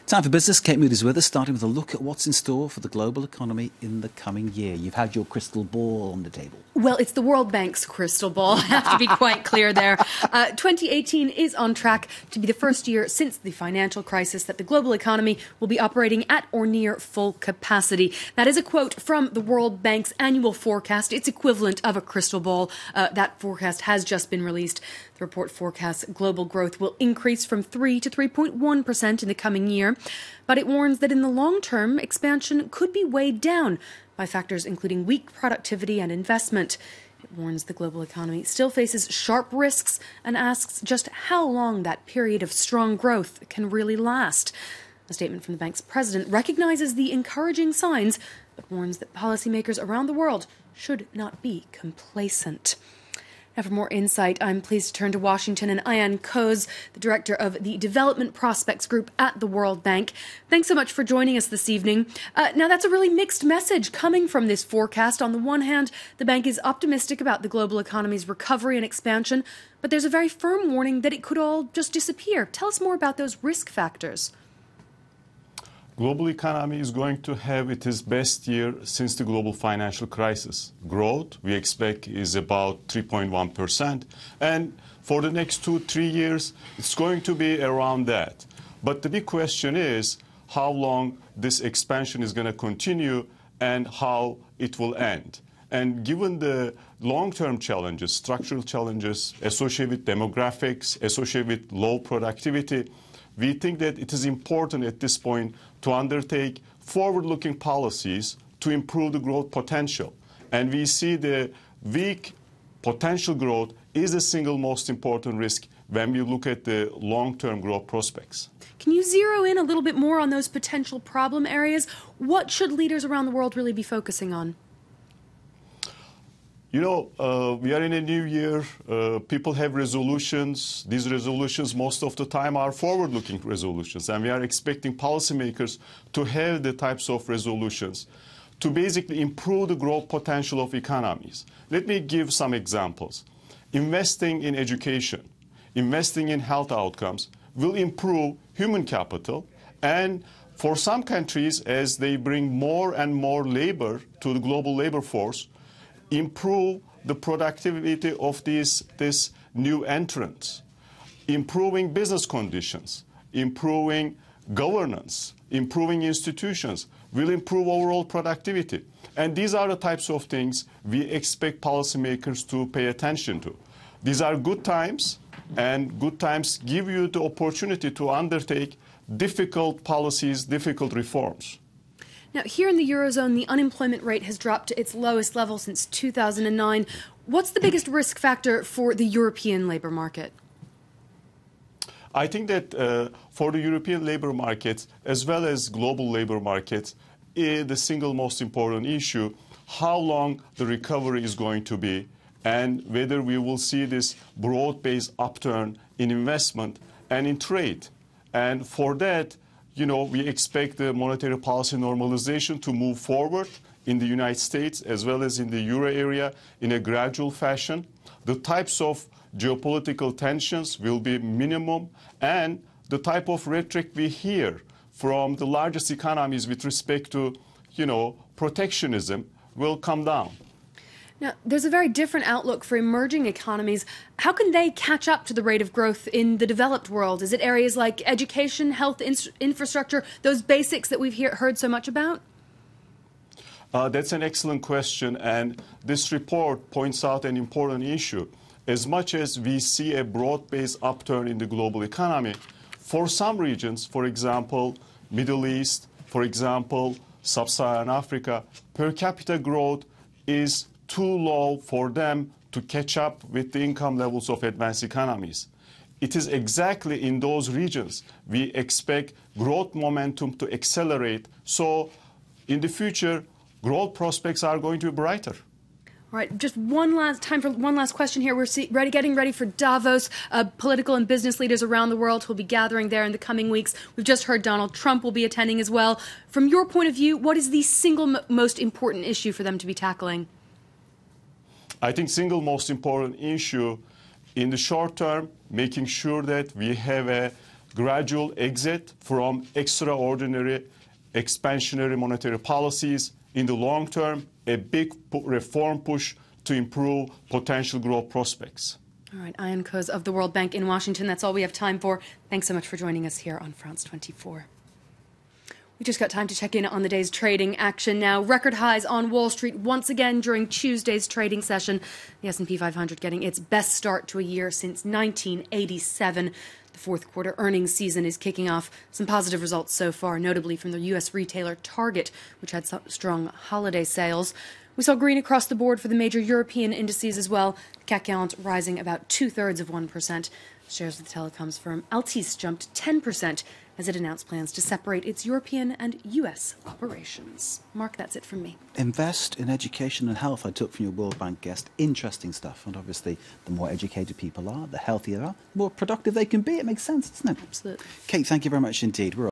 Time for business. Kate Mood is with us, starting with a look at what's in store for the global economy in the coming year. You've had your crystal ball on the table. Well, it's the World Bank's crystal ball. I have to be quite clear there. 2018 is on track to be the first year since the financial crisis that the global economy will be operating at or near full capacity. That is a quote from the World Bank's annual forecast. It's equivalent of a crystal ball. That forecast has just been released. The report forecasts global growth will increase from 3 to 3.1% in the coming year. But it warns that in the long term, expansion could be weighed down by factors including weak productivity and investment. It warns the global economy still faces sharp risks and asks just how long that period of strong growth can really last. A statement from the bank's president recognizes the encouraging signs, but warns that policymakers around the world should not be complacent. Now, for more insight, I'm pleased to turn to Washington and Ayhan Kose, the director of the Development Prospects Group at the World Bank. Thanks so much for joining us this evening. Now, that's a really mixed message coming from this forecast. On the one hand, the bank is optimistic about the global economy's recovery and expansion, but there's a very firm warning that it could all just disappear. Tell us more about those risk factors. Global economy is going to have its best year since the global financial crisis. Growth, we expect, is about 3.1%. And for the next 2-3 years, it's going to be around that. But the big question is how long this expansion is going to continue and how it will end. And given the long-term challenges, structural challenges associated with demographics, associated with low productivity, we think that it is important at this point to undertake forward-looking policies to improve the growth potential. And we see the weak potential growth is the single most important risk when we look at the long-term growth prospects. Can you zero in a little bit more on those potential problem areas? What should leaders around the world really be focusing on? You know, we are in a new year. People have resolutions. These resolutions, most of the time, are forward-looking resolutions. And we are expecting policymakers to have the types of resolutions to basically improve the growth potential of economies. Let me give some examples. Investing in education, investing in health outcomes will improve human capital. And for some countries, as they bring more and more labor to the global labor force, improve the productivity of these new entrants, improving business conditions, improving governance, improving institutions, will improve overall productivity. And these are the types of things we expect policymakers to pay attention to. These are good times, and good times give you the opportunity to undertake difficult policies, difficult reforms. Now, here in the Eurozone, the unemployment rate has dropped to its lowest level since 2009. What's the biggest risk factor for the European labor market? I think that for the European labor market, as well as global labor markets, the single most important issue, how long the recovery is going to be, and whether we will see this broad-based upturn in investment and in trade. And for that, you know, we expect the monetary policy normalization to move forward in the United States as well as in the euro area in a gradual fashion. The types of geopolitical tensions will be minimum, and the type of rhetoric we hear from the largest economies with respect to, you know, protectionism will come down. Now, there's a very different outlook for emerging economies. How can they catch up to the rate of growth in the developed world? Is it areas like education, health, infrastructure, those basics that we've heard so much about? That's an excellent question, and this report points out an important issue. As much as we see a broad-based upturn in the global economy, for some regions, for example, Middle East, for example, Sub-Saharan Africa, per capita growth is too low for them to catch up with the income levels of advanced economies. It is exactly in those regions we expect growth momentum to accelerate. So in the future, growth prospects are going to be brighter. All right, just one last question here. We're getting ready for Davos. Political and business leaders around the world will be gathering there in the coming weeks. We've just heard Donald Trump will be attending as well. From your point of view, what is the single most important issue for them to be tackling? I think single most important issue in the short term, making sure that we have a gradual exit from extraordinary expansionary monetary policies. In the long term, a big reform push to improve potential growth prospects. All right, Ayhan Kose of the World Bank in Washington. That's all we have time for. Thanks so much for joining us here on France 24. We just got time to check in on the day's trading action now. Record highs on Wall Street once again during Tuesday's trading session. The S&P 500 getting its best start to a year since 1987. The fourth quarter earnings season is kicking off. Some positive results so far, notably from the U.S. retailer Target, which had some strong holiday sales. We saw green across the board for the major European indices as well. The CAC 40 rising about 2/3%. Shares of the telecoms firm Altice jumped 10% as it announced plans to separate its European and U.S. operations. Mark, that's it from me. Invest in education and health, I took from your World Bank guest. Interesting stuff. And obviously, the more educated people are, the healthier they are, the more productive they can be. It makes sense, doesn't it? Absolutely. Kate, thank you very much indeed. We're